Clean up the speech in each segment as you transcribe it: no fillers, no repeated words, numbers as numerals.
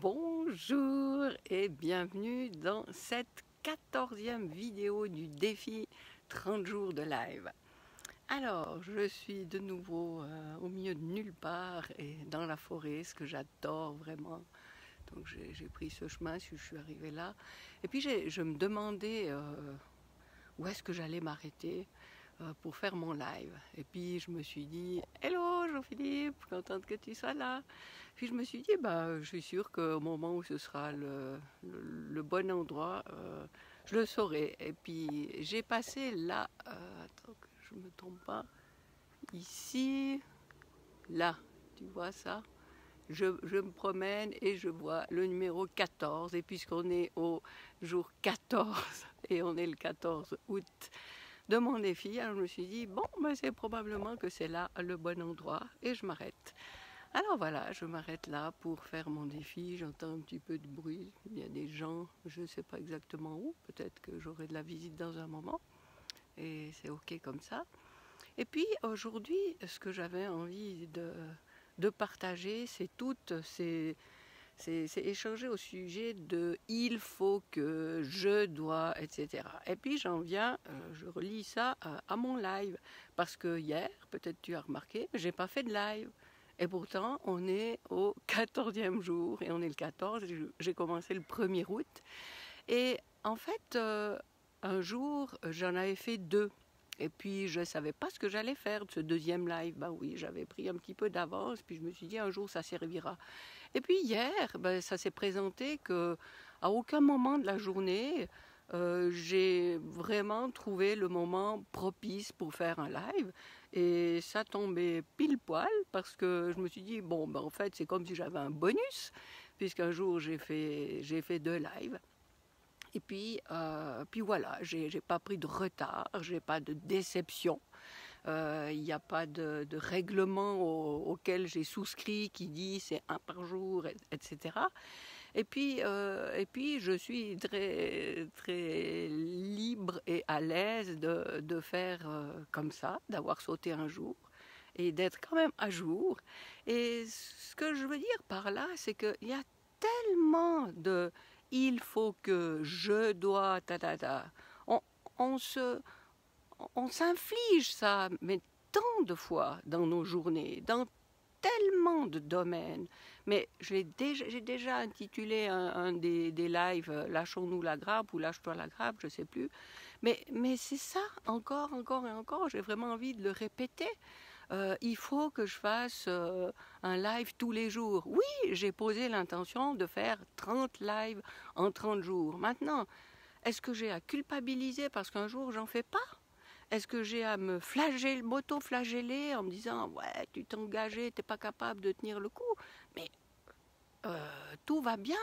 Bonjour et bienvenue dans cette 14e vidéo du défi 30 jours de live. Alors, je suis de nouveau au milieu de nulle part et dans la forêt, ce que j'adore vraiment. Donc j'ai pris ce chemin, je suis arrivée là. Et puis je me demandais où est-ce que j'allais m'arrêter pour faire mon live. Et puis je me suis dit, hello Jean-Philippe, contente que tu sois là. Puis je me suis dit, je suis sûre qu'au moment où ce sera le bon endroit, je le saurai. Et puis j'ai passé là, attends que je ne me trompe pas, ici, là, tu vois ça? Je me promène et je vois le numéro 14. Et puisqu'on est au jour 14 et on est le 14 août de mon défi, alors je me suis dit, c'est probablement que c'est là le bon endroit et je m'arrête. Alors voilà, je m'arrête là pour faire mon défi. J'entends un petit peu de bruit. Il y a des gens, je ne sais pas exactement où. Peut-être que j'aurai de la visite dans un moment. Et c'est ok comme ça. Et puis aujourd'hui, ce que j'avais envie de partager, c'est échanger au sujet de il faut que, je dois, etc. Et puis j'en viens, je relis ça à mon live. Parce que hier, peut-être tu as remarqué, j'ai pas fait de live. Et pourtant, on est au 14e jour, et on est le 14, j'ai commencé le 1er août. Et en fait, un jour, j'en avais fait 2. Et puis, je ne savais pas ce que j'allais faire de ce deuxième live. Oui, j'avais pris un petit peu d'avance, puis je me suis dit, un jour, ça servira. Et puis hier, ça s'est présenté qu'à aucun moment de la journée, j'ai vraiment trouvé le moment propice pour faire un live. Et ça tombait pile poil parce que je me suis dit, en fait, c'est comme si j'avais un bonus, puisqu'un jour, j'ai fait 2 lives. Et puis voilà, j'ai pas pris de retard, j'ai pas de déception. Il n'y a pas de règlement auquel j'ai souscrit qui dit c'est 1 par jour, etc. Et puis je suis très, très libre et à l'aise de faire comme ça, d'avoir sauté un jour et d'être quand même à jour. Et ce que je veux dire par là, c'est qu'il y a tellement de il faut que, je dois, On, on on s'inflige ça, mais tant de fois dans nos journées, dans tellement de domaines. Mais j'ai déjà intitulé un des lives Lâchons-nous la grappe ou Lâche-toi la grappe, je ne sais plus. Mais c'est ça, encore et encore, j'ai vraiment envie de le répéter. Il faut que je fasse un live tous les jours. Oui, j'ai posé l'intention de faire 30 lives en 30 jours. Maintenant, est-ce que j'ai à culpabiliser parce qu'un jour j'en fais pas? Est-ce que j'ai à me m'auto-flageller en me disant ouais, tu t'es engagé, t'es pas capable de tenir le coup? Mais tout va bien.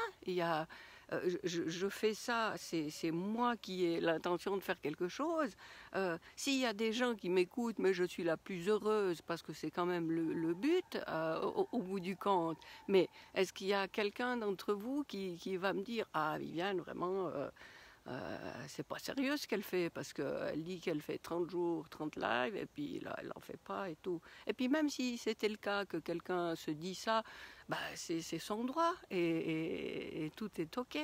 Je fais ça, c'est moi qui ai l'intention de faire quelque chose. S'il y a des gens qui m'écoutent, mais je suis la plus heureuse parce que c'est quand même le but au bout du compte. Mais est-ce qu'il y a quelqu'un d'entre vous qui va me dire ah Viviane, vraiment c'est pas sérieux ce qu'elle fait parce qu'elle dit qu'elle fait 30 jours, 30 lives et puis là elle en fait pas et tout. Et puis même si c'était le cas que quelqu'un se dit ça, c'est son droit et tout est ok.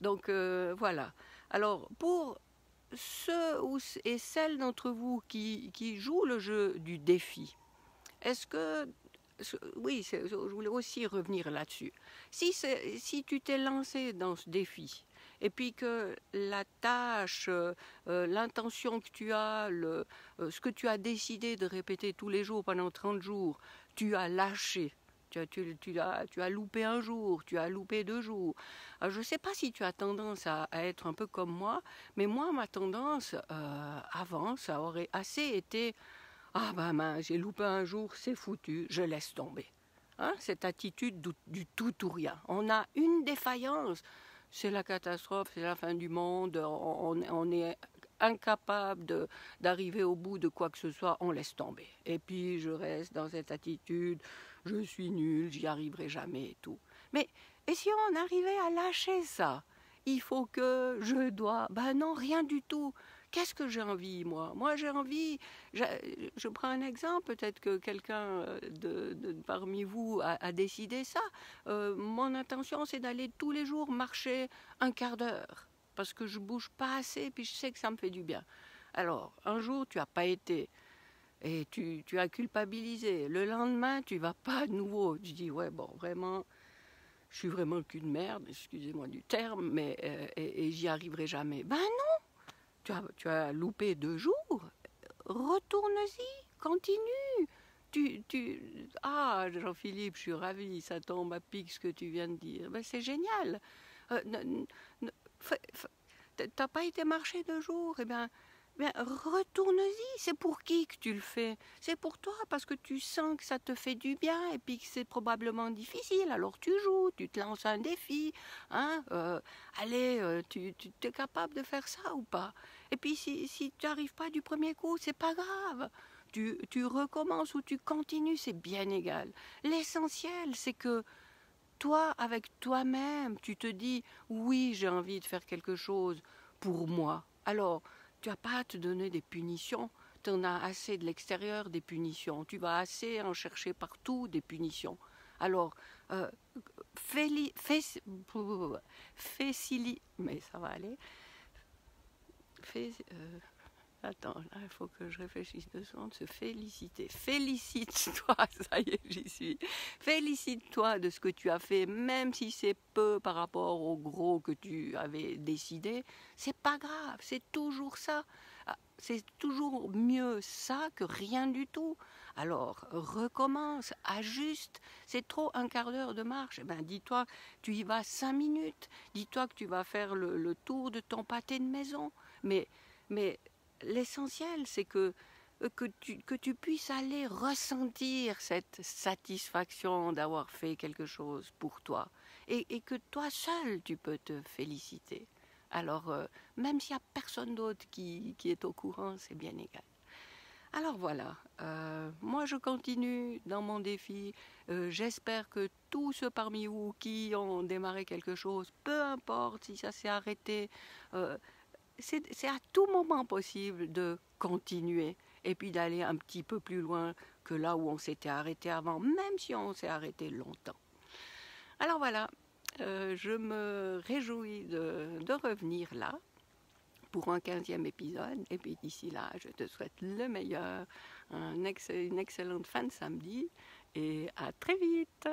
Donc voilà. Alors pour ceux et celles d'entre vous qui jouent le jeu du défi, est-ce que oui, je voulais aussi revenir là-dessus. Si tu t'es lancé dans ce défi, et puis que la tâche, l'intention que tu as, ce que tu as décidé de répéter tous les jours pendant 30 jours, tu as lâché. Tu as loupé un jour, tu as loupé 2 jours. Alors, je ne sais pas si tu as tendance à être un peu comme moi, mais moi, ma tendance, avant, ça aurait assez été ah j'ai loupé un jour, c'est foutu, je laisse tomber. Hein, cette attitude du tout ou rien. On a une défaillance, c'est la catastrophe, c'est la fin du monde, on est incapable d'arriver au bout de quoi que ce soit, on laisse tomber. Et puis je reste dans cette attitude, je suis nul, j'y arriverai jamais et tout. Mais et si on arrivait à lâcher ça? Il faut que, je dois, non, rien du tout. Qu'est-ce que j'ai envie, moi? Moi, j'ai envie, je prends un exemple, peut-être que quelqu'un parmi vous a décidé ça. Mon intention, c'est d'aller tous les jours marcher un quart d'heure, parce que je bouge pas assez, puis je sais que ça me fait du bien. Alors, un jour, tu n'as pas été, et tu as culpabilisé. Le lendemain, tu vas pas à nouveau. Tu dis, ouais, bon, vraiment, je suis vraiment qu'une merde, excusez-moi du terme, mais et j'y arriverai jamais. Ben non, tu as loupé 2 jours, retourne-y, continue. Ah, Jean-Philippe, je suis ravie, ça tombe à pic ce que tu viens de dire. Ben, c'est génial. T'as pas été marcher 2 jours, eh bien, retourne-y. C'est pour qui que tu le fais? C'est pour toi, parce que tu sens que ça te fait du bien et puis que c'est probablement difficile. Alors tu joues, tu te lances un défi. Hein, allez, tu es capable de faire ça ou pas? Et puis si tu n'arrives pas du premier coup, c'est pas grave. Tu recommences ou tu continues, c'est bien égal. L'essentiel, c'est que toi, avec toi-même, tu te dis, oui, j'ai envie de faire quelque chose pour moi. Alors, tu n'as pas à te donner des punitions. Tu en as assez de l'extérieur des punitions. Tu vas assez en chercher partout des punitions. Alors, mais ça va aller. Attends, là, il faut que je réfléchisse 2 secondes. Se féliciter. Félicite-toi, ça y est, j'y suis. Félicite-toi de ce que tu as fait, même si c'est peu par rapport au gros que tu avais décidé. C'est pas grave, c'est toujours ça. C'est toujours mieux ça que rien du tout. Alors, recommence, ajuste. C'est trop un quart d'heure de marche. Eh ben, dis-toi, tu y vas 5 minutes. Dis-toi que tu vas faire le tour de ton pâté de maison. Mais l'essentiel, c'est que tu puisses aller ressentir cette satisfaction d'avoir fait quelque chose pour toi et que toi seul, tu peux te féliciter. Alors, même s'il n'y a personne d'autre qui est au courant, c'est bien égal. Alors voilà, moi je continue dans mon défi. J'espère que tous ceux parmi vous qui ont démarré quelque chose, peu importe si ça s'est arrêté, c'est à tout moment possible de continuer et puis d'aller un petit peu plus loin que là où on s'était arrêté avant, même si on s'est arrêté longtemps. Alors voilà, je me réjouis de revenir là pour un 15e épisode. Et puis d'ici là, je te souhaite le meilleur, une excellente fin de samedi et à très vite.